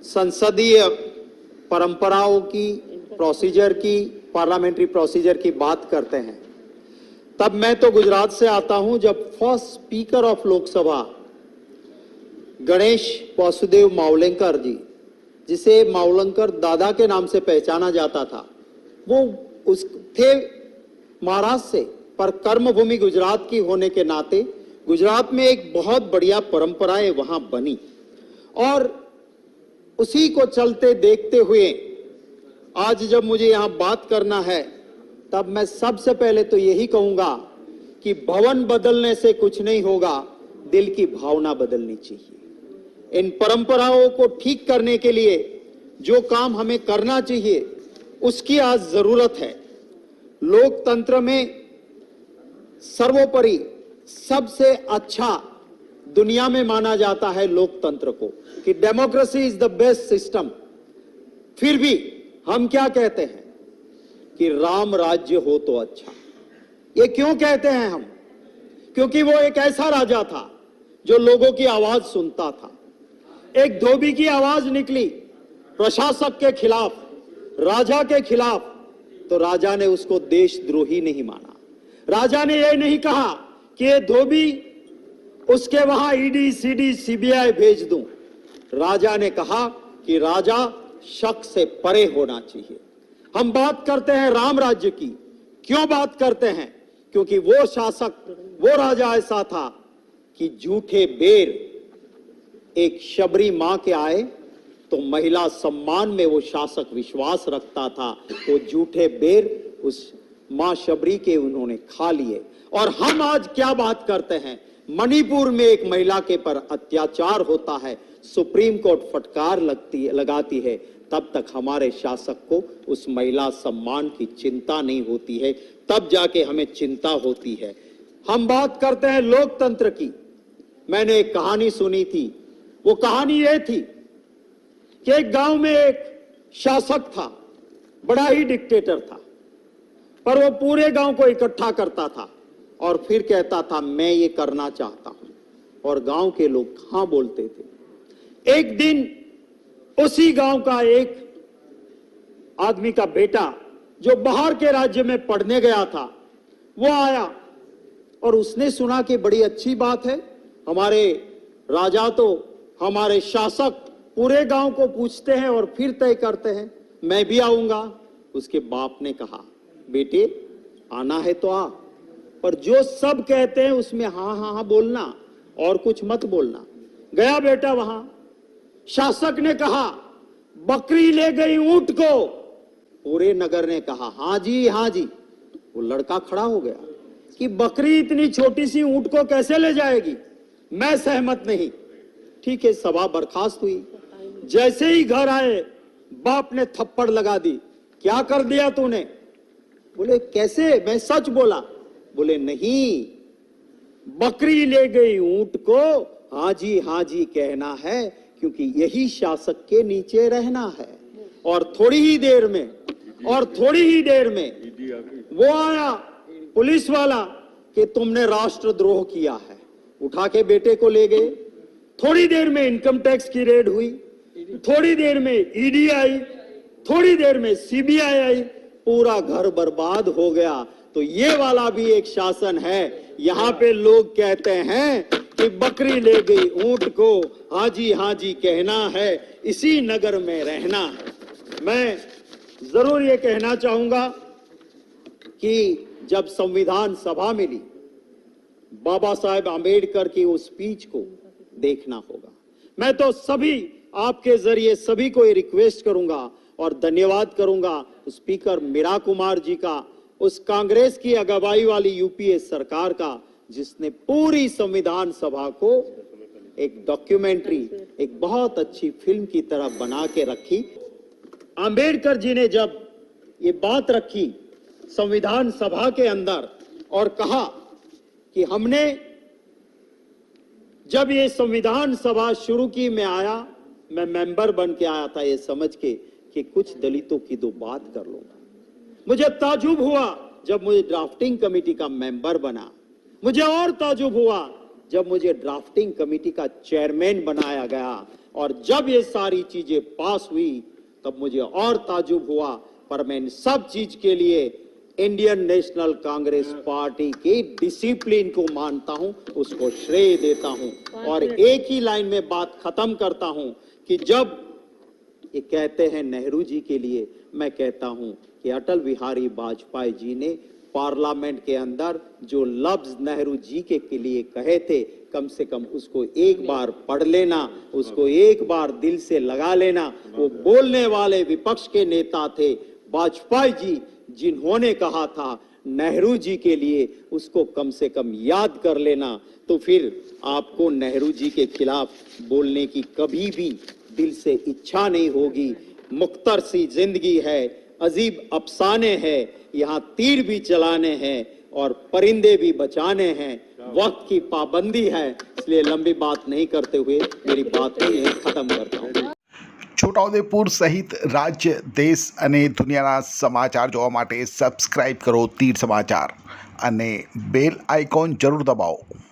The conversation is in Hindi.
संसदीय परंपराओं की, प्रोसीजर की, पार्लियामेंट्री प्रोसीजर की बात करते हैं, तब मैं तो गुजरात से आता हूं जब first speaker of Lok Sabha Ganesh Vasudev Mavalankar ji, जिसे मावलंकर दादा के नाम से पहचाना जाता था, वो उस थे महाराष्ट्र से, पर कर्मभूमि गुजरात की होने के नाते गुजरात में एक बहुत बढ़िया परंपराएं वहां बनी और उसी को चलते देखते हुए आज जब मुझे यहां बात करना है, तब मैं सबसे पहले तो यही कहूंगा कि भवन बदलने से कुछ नहीं होगा, दिल की भावना बदलनी चाहिए। इन परंपराओं को ठीक करने के लिए जो काम हमें करना चाहिए उसकी आज जरूरत है। लोकतंत्र में सर्वोपरि सबसे अच्छा दुनिया में माना जाता है लोकतंत्र को, कि democracy is the best system. फिर भी हम क्या कहते हैं कि राम राज्य हो तो अच्छा। ये क्यों कहते हैं हम? क्योंकि वो एक ऐसा राजा था जो लोगों की आवाज सुनता था। एक धोबी की आवाज निकली प्रशासक के खिलाफ, राजा के खिलाफ, तो राजा ने उसको देशद्रोही नहीं माना। राजा ने यह नहीं कहा कि ये धोबी, उसके वहां ईडी, सीडी, सीबीआई भेज दूं। राजा ने कहा कि राजा शक से परे होना चाहिए। हम बात करते हैं राम राज्य की। क्यों बात करते हैं? क्योंकि वो शासक, वो राजा ऐसा था कि झूठे बेर एक शबरी मां के आए तो महिला सम्मान में वो शासक विश्वास रखता था। वो झूठे बेर उस मां शबरी के उन्होंने खा लिए। और हम आज क्या बात करते हैं? मणिपुर में एक महिला के पर अत्याचार होता है, सुप्रीम कोर्ट फटकार लगाती है, तब तक हमारे शासक को उस महिला सम्मान की चिंता नहीं होती है, तब जाके हमें चिंता होती है। हम बात करते हैं लोकतंत्र की। मैंने एक कहानी सुनी थी। वो कहानी ये थी कि एक गांव में एक शासक था, बड़ा ही डिक्टेटर था, पर वो पूरे गांव को इकट्ठा करता था और फिर कहता था मैं ये करना चाहता हूं, और गांव के लोग हां बोलते थे। एक दिन उसी गांव का एक आदमी का बेटा जो बाहर के राज्य में पढ़ने गया था, वो आया और उसने सुना कि बड़ी अच्छी बात है, हमारे राजा तो, हमारे शासक पूरे गांव को पूछते हैं और फिर तय करते हैं, मैं भी आऊंगा। उसके बाप ने कहा बेटे आना है तो आ, पर जो सब कहते हैं उसमें हाँ हाँ हाँ बोलना और कुछ मत बोलना। गया बेटा वहां। शासक ने कहा बकरी ले गई ऊंट को। पूरे नगर ने कहा हाँ जी हाँ जी। वो लड़का खड़ा हो गया कि बकरी इतनी छोटी सी ऊंट को कैसे ले जाएगी, मैं सहमत नहीं। ठीक है, सभा बर्खास्त हुई। जैसे ही घर आए बाप ने थप्पड़ लगा दी। क्या कर दिया तूने? बोले कैसे? मैं सच बोला। बोले नहीं, बकरी ले गई ऊंट को हाँ जी कहना है, क्योंकि यही शासक के नीचे रहना है। और थोड़ी ही देर में वो आया पुलिस वाला कि तुमने राष्ट्रद्रोह किया है। उठा के बेटे को ले गए। थोड़ी देर में इनकम टैक्स की रेड हुई, थोड़ी देर में ईडी आई, थोड़ी देर में सीबीआई आई, पूरा घर बर्बाद हो गया। तो ये वाला भी एक शासन है। यहाँ पे लोग कहते हैं कि बकरी ले गई ऊंट को हाँ जी कहना है, इसी नगर में रहना है। मैं जरूर ये कहना चाहूंगा कि जब संविधान सभा मिली, बाबा साहेब आंबेडकर की उस स्पीच को देखना होगा। मैं तो सभी आपके जरिए सभी को ये रिक्वेस्ट करूंगा और धन्यवाद करूंगा स्पीकर मीरा कुमार जी का, उस कांग्रेस की अगुवाई वाली यूपीए सरकार का, जिसने पूरी संविधान सभा को एक डॉक्यूमेंट्री, एक बहुत अच्छी फिल्म की तरह बना के रखी। आंबेडकर जी ने जब ये बात रखी संविधान सभा के अंदर और कहा कि हमने जब ये संविधान सभा शुरू की, मैं आया, मैं मेंबर बन के आया था ये समझ के कि कुछ दलितों की दो बात कर लूंगा। मुझे ताजुब हुआ जब मुझे ड्राफ्टिंग कमेटी का मेंबर बना। मुझे और ताजुब हुआ जब मुझे ड्राफ्टिंग कमेटी का चेयरमैन बनाया गया और जब ये सारी चीजें पास हुई तब मुझे और ताजुब हुआ। पर मैं इन सब चीज के लिए इंडियन नेशनल कांग्रेस पार्टी की डिसिप्लिन को मानता हूं, उसको श्रेय देता हूं। और एक ही लाइन में बात खत्म करता हूं कि जब ये कहते हैं नेहरू जी के लिए, मैं कहता हूं कि अटल बिहारी वाजपेयी जी ने पार्लियामेंट के अंदर जो लफ्ज नेहरू जी के लिए कहे थे, कम से कम उसको एक बार पढ़ लेना, उसको एक बार दिल से लगा लेना। वो बोलने वाले विपक्ष के नेता थे वाजपेयी जी, जिन्होंने कहा था नेहरू जी के लिए, उसको कम से कम याद कर लेना। तो फिर आपको नेहरू जी के खिलाफ बोलने की कभी भी दिल से इच्छा नहीं होगी। मुख्तर सी जिंदगी है, अजीब अफसाने हैं, यहाँ तीर भी चलाने हैं और परिंदे भी बचाने हैं। वक्त की पाबंदी है, इसलिए लंबी बात नहीं करते हुए मेरी बात को यहीं खत्म करता हूँ। છોટાઉદેપુર સહિત રાજ્ય, દેશ અને દુનિયાના સમાચાર જોવા માટે સબસ્ક્રાઇબ કરો તીર સમાચાર અને બેલ આઇકોન જરૂર દબાવો।